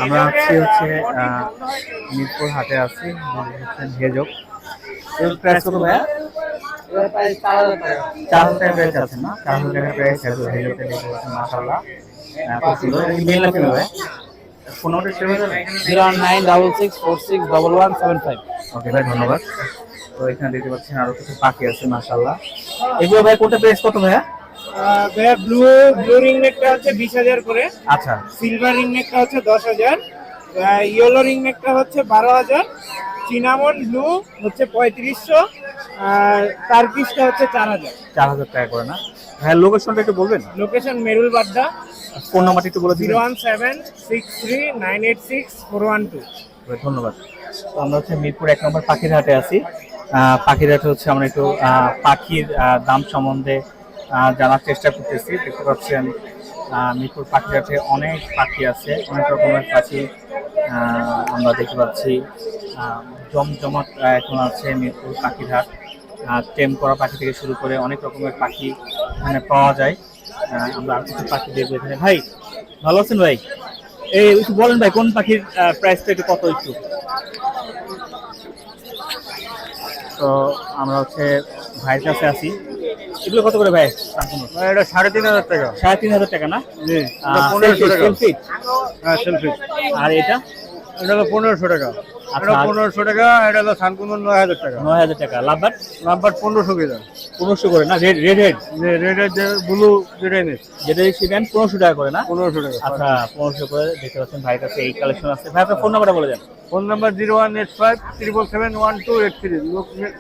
আমরা আছি হচ্ছে মিরপুর হাটে আছি, হেজক। এর প্রাইস কত ভাইয়া? 4,000 টাকা প্রাইস আছে না? 4,000 টাকা প্রাইস আছে হেজকের, মাশাআল্লাহ। খুব সুন্দর। এই মেল না ফিমেল ভাই? ফোন নাম্বারটা শেয়ার করে দেবেন? 01966467175। ওকে ভাই, ধন্যবাদ। তো এখানে দেখতে পাচ্ছেন আরো কিছু পাখি আছে, মাশাআল্লাহ। এগুলো ভাই কোনটা প্রাইস কত ভাইয়া? ভাইয়া ব্লু ব্লু রিং নেকটা হচ্ছে 20,000 করে। আচ্ছা সিলভার রিং নেকটা হচ্ছে 10,000। ইয়েলো রিং নেকটা হচ্ছে 12,000। চিনামন ব্লু হচ্ছে 3500। আর টার্কিশটা হচ্ছে 4,000। 4,000 টাকা করে না? হ্যাঁ, লোকেশনটা একটু বলবেন? লোকেশন মেরুল বাড্ডা। ফোন নাম্বারটা একটু বলে দিবেন? 01763986412। ধন্যবাদ। তো আমরা হচ্ছে মিরপুর 1 নম্বর পাখির হাটে আছি। পাখির হাটে হচ্ছে আমরা একটু পাখির দাম সম্বন্ধে জানার চেষ্টা করতেছি। দেখতে পাচ্ছেন মিরপুর পাখির হাটে অনেক পাখি আছে, অনেক রকমের পাখি আমরা দেখতে পাচ্ছি। জমজমাট এখন আছে মিরপুর পাখির হাট। টেম করা পাখি থেকে শুরু করে অনেক রকমের পাখি এখানে পাওয়া যায়। আমরা আর কিছু পাখি দেখবো এখানে। ভাই ভালো আছেন ভাই? এই একটু বলেন ভাই, কোন পাখির প্রাইসটা একটু কত একটু? তো আমরা হচ্ছে ভাইয়ের কাছে আছি। এগুলো কত করে ভাই? এটা 3,500 টাকা। 3,500 টাকা না? জি, সেলফি 1500 টাকা। সেলফি। হ্যাঁ, সেলফি। আর এটা? এটা হলো 1500 টাকা। আচ্ছা, এটা 1500 টাকা। এটা হলো সানকুন্দন 9,000 টাকা। 9,000 টাকা। লাভবাট? নাম্বার 1500 করে দাও। 1500 করে না? রেড রেড হেড রেডের যে ব্লু যেটাই নেই, যেটা সেখানে 1500 টাকা করে না? 1500 টাকা। আচ্ছা, 1500 করে। দেখতে পাচ্ছেন ভাইয়ের কাছে এই কালেকশন আছে। ভাই আপনার ফোন নাম্বারটা বলে দেন। Phone number 01857771283,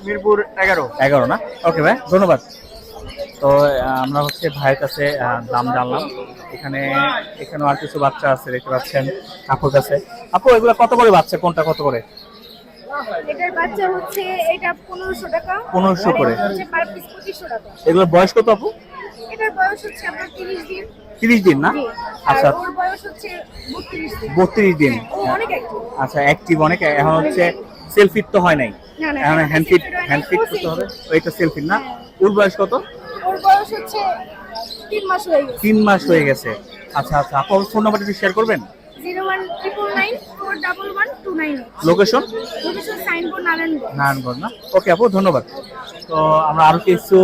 Mirpur 11। 11 না? ওকে ভাই, ধন্যবাদ। তো আমরা হচ্ছে ভাইয়ের কাছে দাম জানলাম। এখানেও আর কিছু বাচ্চা আছে, দেখতে পাচ্ছেন আপুর কাছে। আপু, এগুলো কত করে বাচ্চা? কোনটা কত করে? এটার বাচ্চা হচ্ছে এটা 1500 টাকা। 1500 করে। এটা হচ্ছে পার পিস 2500 টাকা। এগুলোর বয়স কত আপু? এটার বয়স হচ্ছে আপনার 30 দিন। 30 দিন না? জি। আচ্ছা, আর ওর বয়স হচ্ছে 32 দিন। 32 দিন। ও অনেক অ্যাক্টিভ। আচ্ছা, অ্যাক্টিভ অনেক। এখন হচ্ছে সেলফিট তো হয় নাই, না না, এখন এটা হ্যান্ডফিট selfie হয় না, হ্যান্ডফিট ও করতে হবে। selfie। ওইটা সেলফিট না? হ্যাঁ। ওর বয়স কত? ওর বয়স হচ্ছে 3 মাস হয়ে গেছে। 3 মাস হয়ে গেছে। আচ্ছা আচ্ছা, আপু ফোন নাম্বারটা একটু শেয়ার করবেন? 01999412298। Location? Location signboard Narayanganj. Narayanganj না? ওকে আপু, ধন্যবাদ। তো আমরা আরো কিছু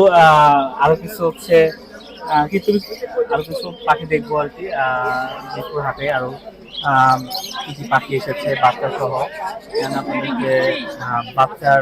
হচ্ছে আরো কিছু পাখি দেখবো আর কি। মিরপুর হাটে আরো কি কি পাখি এসেছে বাচ্চা সহ। আপনাদেরকে বাচ্চার